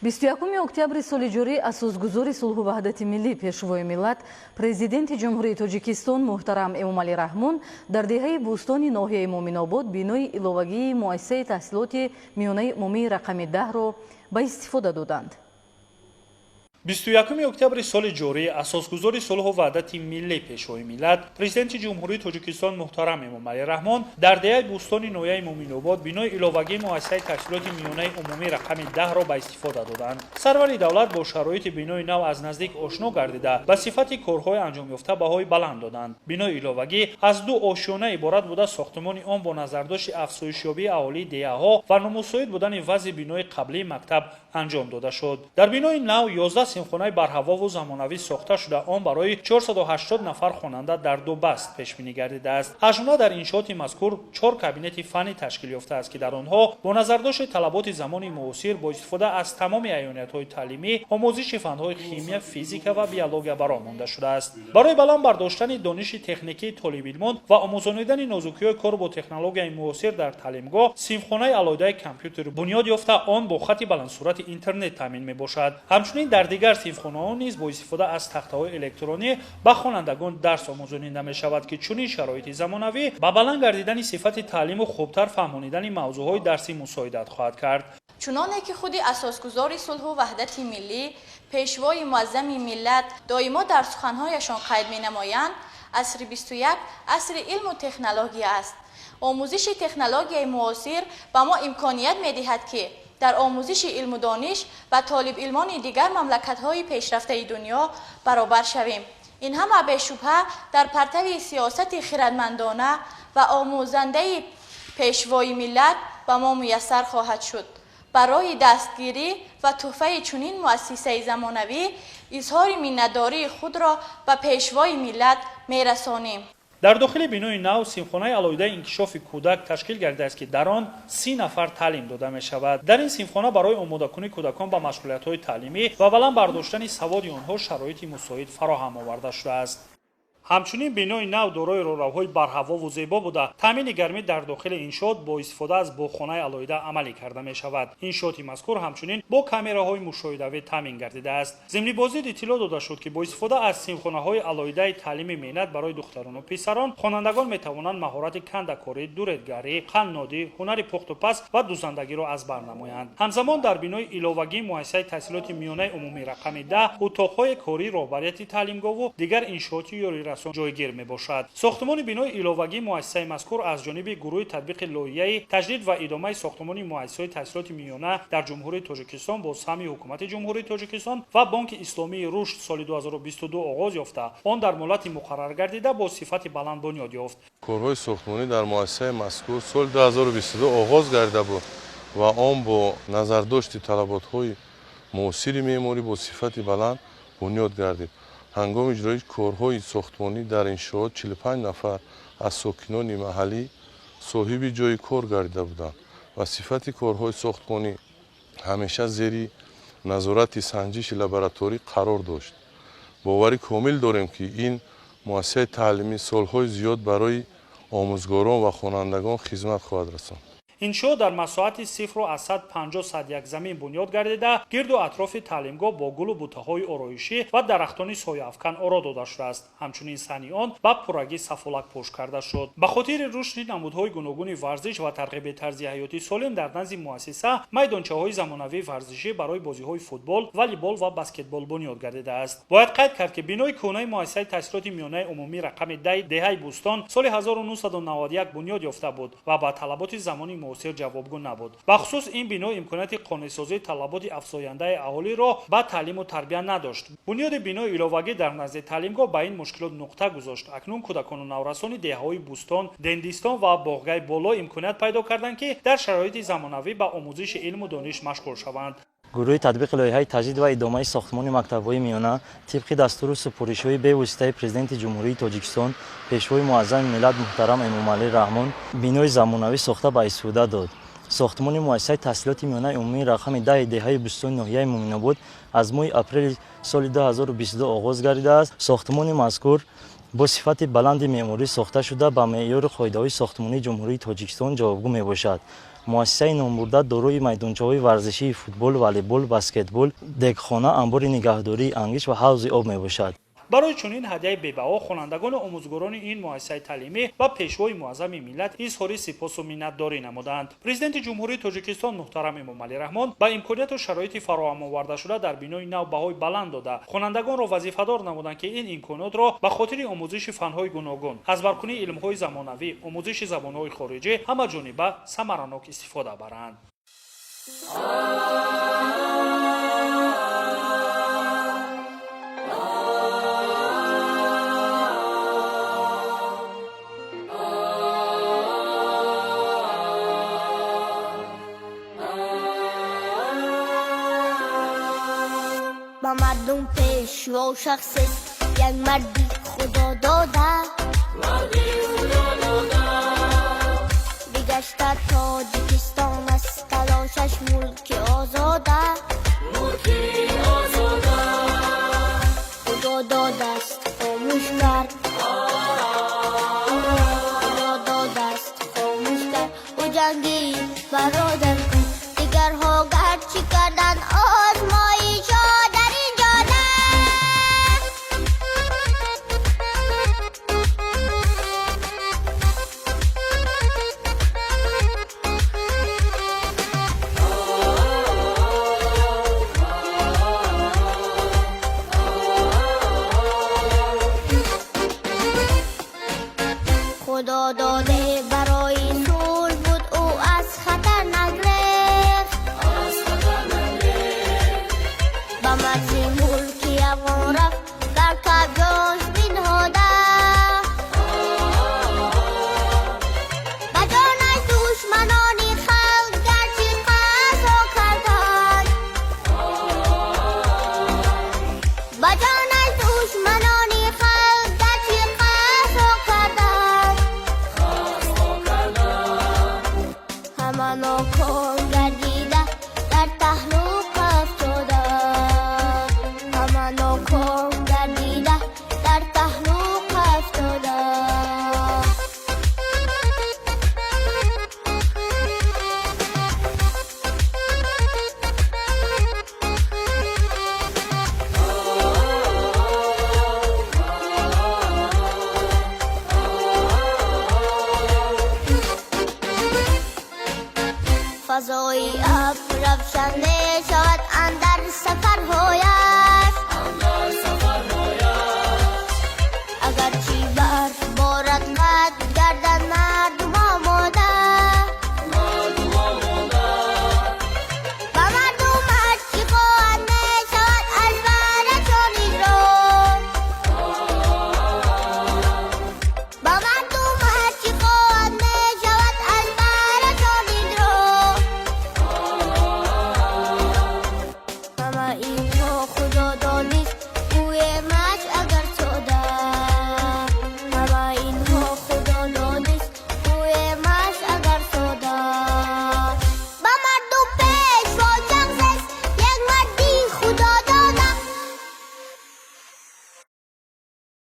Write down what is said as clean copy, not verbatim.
21 октябри соли ҷорӣ асосгузори сулҳу ваҳдати миллӣ пешвои миллат президенти ҷумҳурии Тоҷикистон муҳтарам Эмомалӣ Раҳмон дар деҳаи бӯстони ноҳияи Муъминобод бинои иловагии муассисаи таҳсилоти миёнаи умумии рақами 10-ро ба истифода доданд. 21 октябри соли ҷорӣ асосгузори сулҳу ваҳдати миллӣ пешвои миллат президенти ҷумҳурии Тоҷикистон муҳтарам Эмомалӣ Раҳмон дар деҳаи бӯстони ноҳияи Муъминобод бинои иловагии муассисаи таҳсилоти миёнаи умумии рақами 10-ро ба истифода доданд. Сарвари давлат бо шароити бинои нав аз наздик ошно гардида ба сифати корҳои анҷомёфта баҳои баланд доданд. Бинои иловагӣ аз ду ошёна иборат буда сохтмони он бо назардошти афзоишёбии аҳолии деҳаҳо ва номусоид будани вазъи бинои қаблии мактаб анҷом дода шуд. Дар бинои нав 11 симхонаи барҳавову замонавӣ сохта шуда он барои 480 нафар хонанда дар ду баст пешбинӣ гардидааст. аз ҷумла дар иншооти мазкур 4 кабинети фанӣ ташкил ёфтааст ки дар онҳо бо назардошти талаботи замони муосир бо истифода аз тамоми аёниятҳои таълимӣ омӯзиши фанҳои химия, физика ва биология баро монда шудааст. барои баланд бардоштани дониши техникии толибилмон ва омӯзонидани нозукиҳои кор бо технологияи муосир дар таълимгоҳ симхонаи алоҳидаи компютер бунёд ёфта он бо хати баландсурати интернет таъмин мебошад. ҳамчунин дар дигар симхонаҳо низ бо истифода аз тахтаҳои электронӣ ба хонандагон дарс омӯзонида мешавад ки чунин шароити замонавӣ ба баланд гардидани сифати таълиму хубтар фаҳмонидани мавзӯъҳои дарсӣ мусоидат хоҳад кард. чуноне ки худи асосгузори сулҳу ваҳдати миллӣ пешвои муаззами миллат доимо дар суханҳояшон қайд менамоянд, асри 21 асри илму технология аст. омӯзиши технологияи муосир ба мо имконият медиҳад ки дар омӯзиши илму дониш ба толибилмони дигар мамлакатҳои пешрафтаи дунё баробар шавем. ин ҳама бешубҳа дар партави сиёсати хирадмандона ва омӯзандаи пешвои миллат ба мо муяссар хоҳад шуд. барои дастгирӣ ва тӯҳфаи чунин муассисаи замонавӣ изҳори миннатдории худро ба пешвои миллат мерасонем. дар дохили бинои нав симхонаи алоҳидаи инкишофи кӯдак ташкил гардидааст ки дар он 30 нафар таълим дода мешавад. дар ин симхона барои омодакунии кӯдакон ба машғулиятҳои таълимӣ ва баланд бардоштани саводи онҳо шароити мусоид фароҳам оварда шудааст. ҳамчунин бинои нав дорои роҳравҳои барҳавову зебо буда таъмини гармӣ дар дохили иншоот бо истифода аз боғхонаи алоҳида амалӣ карда мешавад. иншооти мазкур ҳамчунин бо камераҳои мушоҳидавӣ таъмин гардидааст. зимнибозид иттилоъ дода шуд ки бо истифода аз симхонаҳои алоҳидаи таълими меҳнат барои духтарону писарон хонандагон метавонанд маҳорати кандакорӣ, дуретгарӣ, қаннодӣ, ҳунари пухту паз ва дузандагиро аз бар намоянд. ҳамзамон дар бинои иловагии муассисаи таҳсилоти миёнаи умумии рақами 10 утоқҳои корӣ, роҳбарияти таълимгоҳу дигар иншооти ёрирасон ҷойгир мебошад. сохтмони бинои иловагии муассисаи мазкур аз ҷониби гурӯҳи татбиқи лоиҳаи таҷдид ва идомаи сохтмони муассисаҳои таҳсилоти миёна дар ҷумҳурии Тоҷикистон бо саҳми ҳукумати ҷумҳурии Тоҷикистон ва Бонки Исломии Рушд соли 2022 оғоз ёфта, он дар муҳлати муқаррар гардида бо сифати баланд бунёд ёфт. корҳои сохтмонӣ дар муассисаи мазкур соли 2022 оғоз гардида буд ва он бо назардошти талаботҳои муосири меъморӣ бо сифати баланд бунёд гардид. ҳангоми иҷрои корҳои сохтмонӣ дар иншоот 45 нафар аз сокинони маҳаллӣ соҳиби ҷойи кор гардида буданд ва сифати корҳои сохтмонӣ ҳамеша зери назорати санҷиши лабораторӣ қарор дошт. бовари комил дорем ки ин муассисаи таълимӣ солҳои зиёд барои омӯзгорон ва хонандагон хизмат хоҳад расонд. иншоо дар масоҳати 0 аз 150-101 замин бунёд гардида гирду атрофи таълимгоҳ бо гулу бутаҳои ороишӣ ва дарахтони сояафкан оро дода шудааст. ҳамчунин сани он ба пуррагӣ сафолак пош карда шуд. ба хотири рушди намудҳои гуногуни варзиш ва тарғиби тарзи ҳаёти солим дар назди муассиса майдончаҳои замонавии варзишӣ барои бозиҳои футбол, волейбол ва баскетбол бунёд гардидааст. бояд қайд кард ки бинои кӯҳнаи муассисаи таҳсилоти миёнаи умумии рақами 10 деҳаи бӯстон соли 1991 бунёд ёфта буд ва ба талаботи замони муосир ҷавобгӯ набуд. бахусус ин бино имконияти қонеъсозии талаботи афзояндаи аҳолиро ба таълиму тарбия надошт. бунёди бинои иловагӣ дар назди таълимгоҳ ба ин мушкилот нуқта гузошт. акнун кӯдакону наврасони деҳаҳои бӯстон, дендистон ва боғгаи боло имконият пайдо карданд ки дар шароити замонавӣ ба омӯзиши илму дониш машғул шаванд. гурӯҳи татбиқи лоиҳаи таҷдид ва идомаи сохтмони мактабҳои миёна тибқи дастуру супоришҳои бевоситаи президенти ҷумҳурии Тоҷикистон пешвои муаззами миллат муҳтарам Эмомалӣ Раҳмон бинои замонавӣ сохта ба истифода дод. сохтмони муассисаи таҳсилоти миёнаи умумии рақами 10 деҳаи бӯстони ноҳияи Муъминобод аз моҳи апрели соли 2022 оғоз гардидааст. сохтмони мазкур бо сифати баланди меъморӣ сохта шуда ба меъёри қоидаҳои сохтмонии ҷумҳурии Тоҷикистон ҷавобгӯ мебошад. муассисаи номбурда дорои майдончаҳои варзишии футбол, волейбол, баскетбол, дегхона, амбори нигаҳдории ангиш ва ҳавзи об мебошад. барои чунин ҳадияи бебаҳо хонандагони омӯзгорони ин муассисаи таълимӣ ва пешвои муаззами миллат изҳори сипосу миннатдорӣ намуданд. Президенти ҷумҳурии Тоҷикистон муҳтарам Эмомалӣ Раҳмон ба имконияту шароити фароҳамовардашуда дар бинои нав баҳои баланд дода хонандагонро вазифадор намуданд, ки ин имконотро ба хотири омӯзиши фанҳои гуногун, азбаркунии илмҳои замонавӣ, омӯзиши забонҳои хориҷӣ ҳамаҷониба самаранок истифода баранд. با مردم پیشوا شخصیت یک مردی خدا داده بگشت تاجیکستان از تلاشش ملک